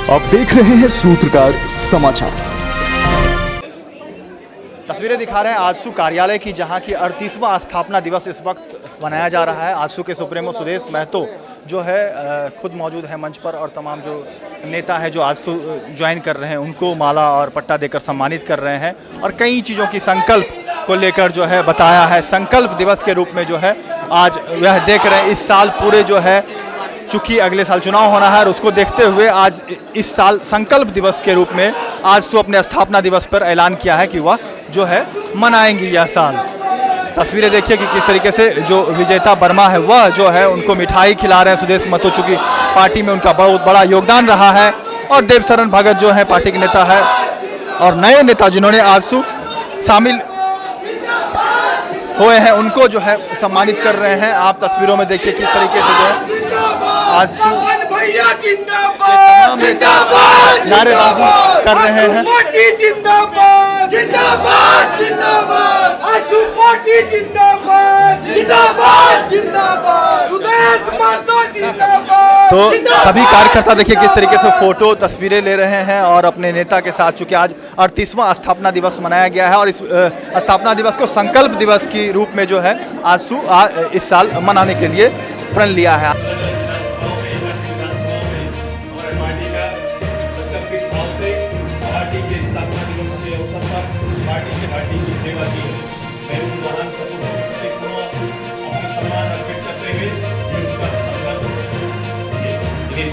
आप देख रहे हैं सूत्रकार समाचार। तस्वीरें दिखा रहे हैं आजसू कार्यालय की, जहां की 38वां स्थापना दिवस इस वक्त मनाया जा रहा है। आजसू के सुप्रीमो सुदेश महतो जो है खुद मौजूद है मंच पर, और तमाम जो नेता है जो आजसू ज्वाइन कर रहे हैं उनको माला और पट्टा देकर सम्मानित कर रहे हैं, और कई चीज़ों की संकल्प को लेकर जो है बताया है। संकल्प दिवस के रूप में जो है आज वह देख रहे हैं इस साल पूरे जो है, चूँकि अगले साल चुनाव होना है और उसको देखते हुए आज इस साल संकल्प दिवस के रूप में आज तो अपने स्थापना दिवस पर ऐलान किया है कि वह जो है मनाएंगी यह साल। तस्वीरें देखिए कि किस तरीके से जो विजेता वर्मा है वह जो है उनको मिठाई खिला रहे हैं सुदेश महतो, चूँकि पार्टी में उनका बहुत बड़ा योगदान रहा है, और देवशरण भगत जो है पार्टी के नेता है, और नए नेता जिन्होंने आज तो शामिल हुए हैं उनको जो है सम्मानित कर रहे हैं। आप तस्वीरों में देखिए किस तरीके से जो है आज नारेबाजी कर रहे हैं। जिंदाबाद जिंदाबाद जिंदाबाद आजसू पार्टी जिंदाबाद जिंदाबाद जिंदाबाद सुदेश महतो जिंदाबाद। तो सभी कार्यकर्ता देखिए किस तरीके से फोटो तस्वीरें ले रहे हैं और अपने नेता के साथ, चूँकि आज 38वां स्थापना दिवस मनाया गया है, और इस स्थापना दिवस को संकल्प दिवस के रूप में जो है आजसू इस साल मनाने के लिए प्रण लिया है।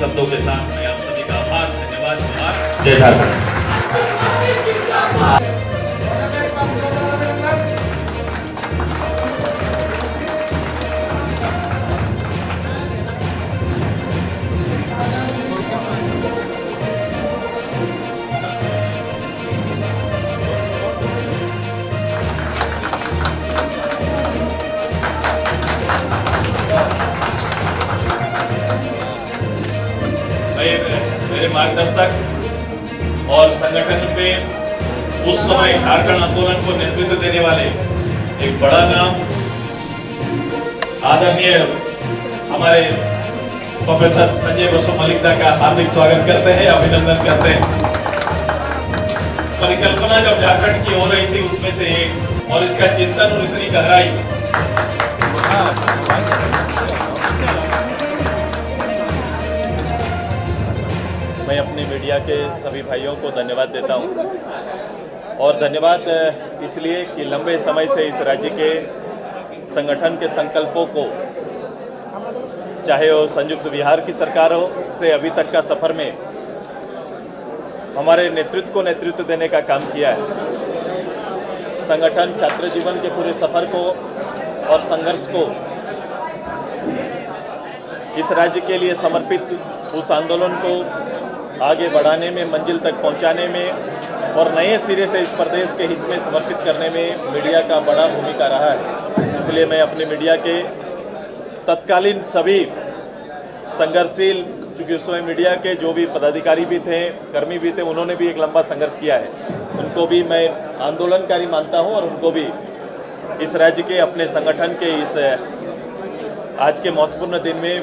शब्दों के साथ मैं आप सभी का आभार, धन्यवाद, जय झारखंड। मेरे मार्गदर्शक और संगठन में उस समय झारखंड आंदोलन को नेतृत्व देने वाले एक बड़ा नाम आदरणीय हमारे प्रोफेसर संजय बसु मलिक का हार्दिक स्वागत करते हैं, अभिनंदन करते हैं। परिकल्पना जब झारखंड की हो रही थी उसमें से एक, और इसका चिंतन और इतनी गहराई, मैं अपने मीडिया के सभी भाइयों को धन्यवाद देता हूं, और धन्यवाद इसलिए कि लंबे समय से इस राज्य के संगठन के संकल्पों को, चाहे वो संयुक्त बिहार की सरकार हो से अभी तक का सफ़र में हमारे नेतृत्व को नेतृत्व देने का काम किया है। संगठन छात्र जीवन के पूरे सफ़र को और संघर्ष को इस राज्य के लिए समर्पित उस आंदोलन को आगे बढ़ाने में, मंजिल तक पहुंचाने में और नए सिरे से इस प्रदेश के हित में समर्पित करने में मीडिया का बड़ा भूमिका रहा है। इसलिए मैं अपने मीडिया के तत्कालीन सभी संघर्षशील, चूँकि उस समय मीडिया के जो भी पदाधिकारी भी थे, कर्मी भी थे, उन्होंने भी एक लंबा संघर्ष किया है, उनको भी मैं आंदोलनकारी मानता हूँ, और उनको भी इस राज्य के अपने संगठन के इस आज के महत्वपूर्ण दिन में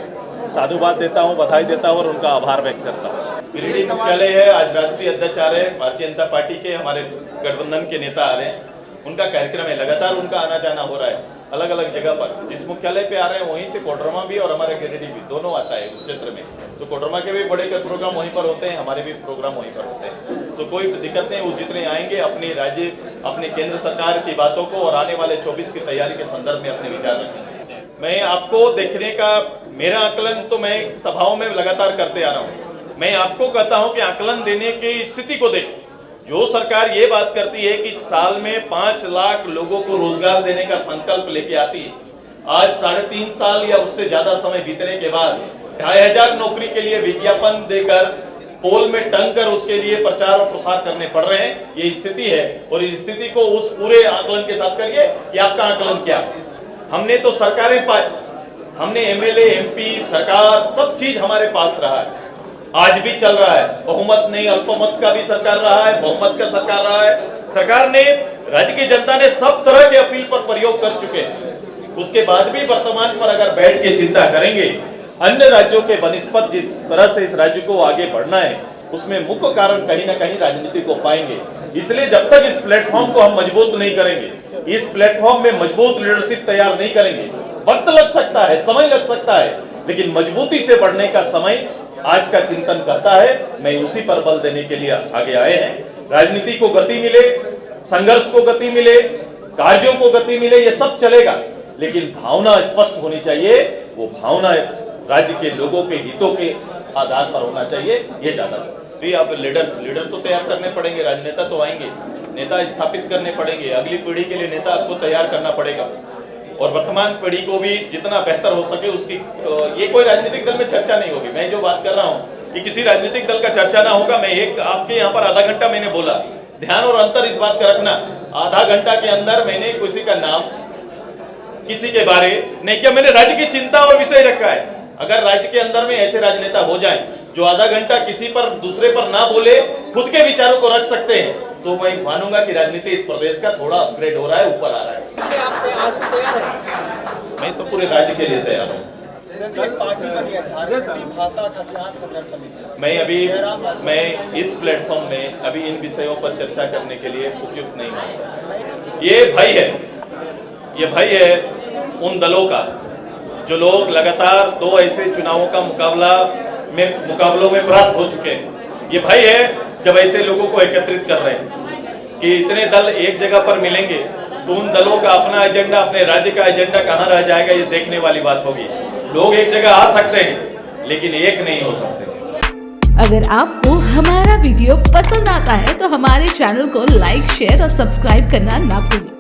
साधुवाद देता हूँ, बधाई देता हूँ और उनका आभार व्यक्त करता हूँ। गिरिडीह मुख्यालय है, आज राष्ट्रीय अध्यक्ष आ रहे हैं, भारतीय जनता पार्टी के हमारे गठबंधन के नेता आ रहे हैं, उनका कार्यक्रम है, लगातार उनका आना जाना हो रहा है अलग अलग जगह पर। जिस मुख्यालय पे आ रहे हैं वहीं से कोडरमा भी और हमारे गिरिडीह भी दोनों आता है उस क्षेत्र में, तो कोडरमा के भी बड़े प्रोग्राम वहीं पर होते हैं, हमारे भी प्रोग्राम वहीं पर होते हैं, तो कोई दिक्कत नहीं। वो जितने आएंगे अपने राज्य, अपने केंद्र सरकार की बातों को और आने वाले 24 की तैयारी के संदर्भ में अपने विचार रखेंगे। मैं आपको देखने का, मेरा आकलन तो मैं सभाओं में लगातार करते आ रहा हूँ, मैं आपको कहता हूं कि आकलन देने की स्थिति को देख। जो सरकार ये बात करती है कि साल में 5 लाख लोगों को रोजगार देने का संकल्प लेके आती है, आज 3.5 साल या उससे ज्यादा समय बीतने के बाद 2500 नौकरी के लिए विज्ञापन देकर पोल में टंग कर उसके लिए प्रचार और प्रसार करने पड़ रहे हैं, ये स्थिति है। और इस स्थिति को उस पूरे आकलन के साथ करिए कि आपका आकलन क्या। हमने तो सरकारें पाई, हमने एमएलए, एमपी, सरकार, सब चीज हमारे पास रहा है, आज भी चल रहा है। बहुमत नहीं, अल्पमत का भी सरकार रहा है, बहुमत का सरकार रहा है। सरकार ने, राज्य की जनता ने सब तरह के अपील पर प्रयोग कर चुके हैं। उसके बाद भी वर्तमान पर अगर बैठ के चिंता करेंगे, अन्य राज्यों के बनिस्पत जिस तरह से इस राज्य को आगे बढ़ना है, उसमें मुख्य कारण कहीं ना कहीं राजनीति को पाएंगे। इसलिए जब तक इस प्लेटफॉर्म को हम मजबूत नहीं करेंगे, इस प्लेटफॉर्म में मजबूत लीडरशिप तैयार नहीं करेंगे, वक्त लग सकता है, समय लग सकता है, लेकिन मजबूती से बढ़ने का समय आज का चिंतन कहता है। मैं उसी पर बल देने के लिए आगे आए हैं। राजनीति को गति मिले, संघर्ष को गति मिले, कार्यों को गति मिले, ये सब चलेगा, लेकिन भावना स्पष्ट होनी चाहिए। वो भावना राज्य के लोगों के हितों के आधार पर होना चाहिए, ये ज्यादा भी। अब लीडर्स तो तैयार करने पड़ेंगे, राजनेता तो आएंगे, नेता स्थापित करने पड़ेंगे, अगली पीढ़ी के लिए नेता आपको तैयार करना पड़ेगा, और वर्तमान पीढ़ी को भी जितना बेहतर हो सके उसकी। ये कोई राजनीतिक दल में चर्चा नहीं होगी। मैं जो बात कर रहा हूँ कि किसी राजनीतिक दल का चर्चा ना होगा। मैं एक आपके यहाँ पर आधा घंटा मैंने बोला, ध्यान और अंतर इस बात का रखना, आधा घंटा के अंदर मैंने किसी का नाम, किसी के बारे नहीं किया, मैंने राज्य की चिंता और विषय रखा है। अगर राज्य के अंदर में ऐसे राजनेता हो जाएं जो आधा घंटा किसी पर दूसरे पर ना बोले, खुद के विचारों को रख सकते हैं, तो मैं मानूंगा कि राजनीति इस प्रदेश का थोड़ा अपग्रेड हो रहा है, ऊपर आ रहा है। मैं तो पूरे राज्य के लिए तैयार हूँ। मैं इस प्लेटफॉर्म में अभी इन विषयों पर चर्चा करने के लिए उपयुक्त नहीं मानता। ये भय है उन दलों का जो लोग लगातार 2 ऐसे चुनावों का मुकाबलों में परास्त हो चुके हैं। ये भय है जब ऐसे लोगों को एकत्रित कर रहे हैं कि इतने दल एक जगह पर मिलेंगे तो उन दलों का अपना एजेंडा, अपने राज्य का एजेंडा कहाँ रह जाएगा, ये देखने वाली बात होगी। लोग एक जगह आ सकते हैं लेकिन एक नहीं हो सकते। अगर आपको हमारा वीडियो पसंद आता है तो हमारे चैनल को लाइक, शेयर और सब्सक्राइब करना ना भूलें।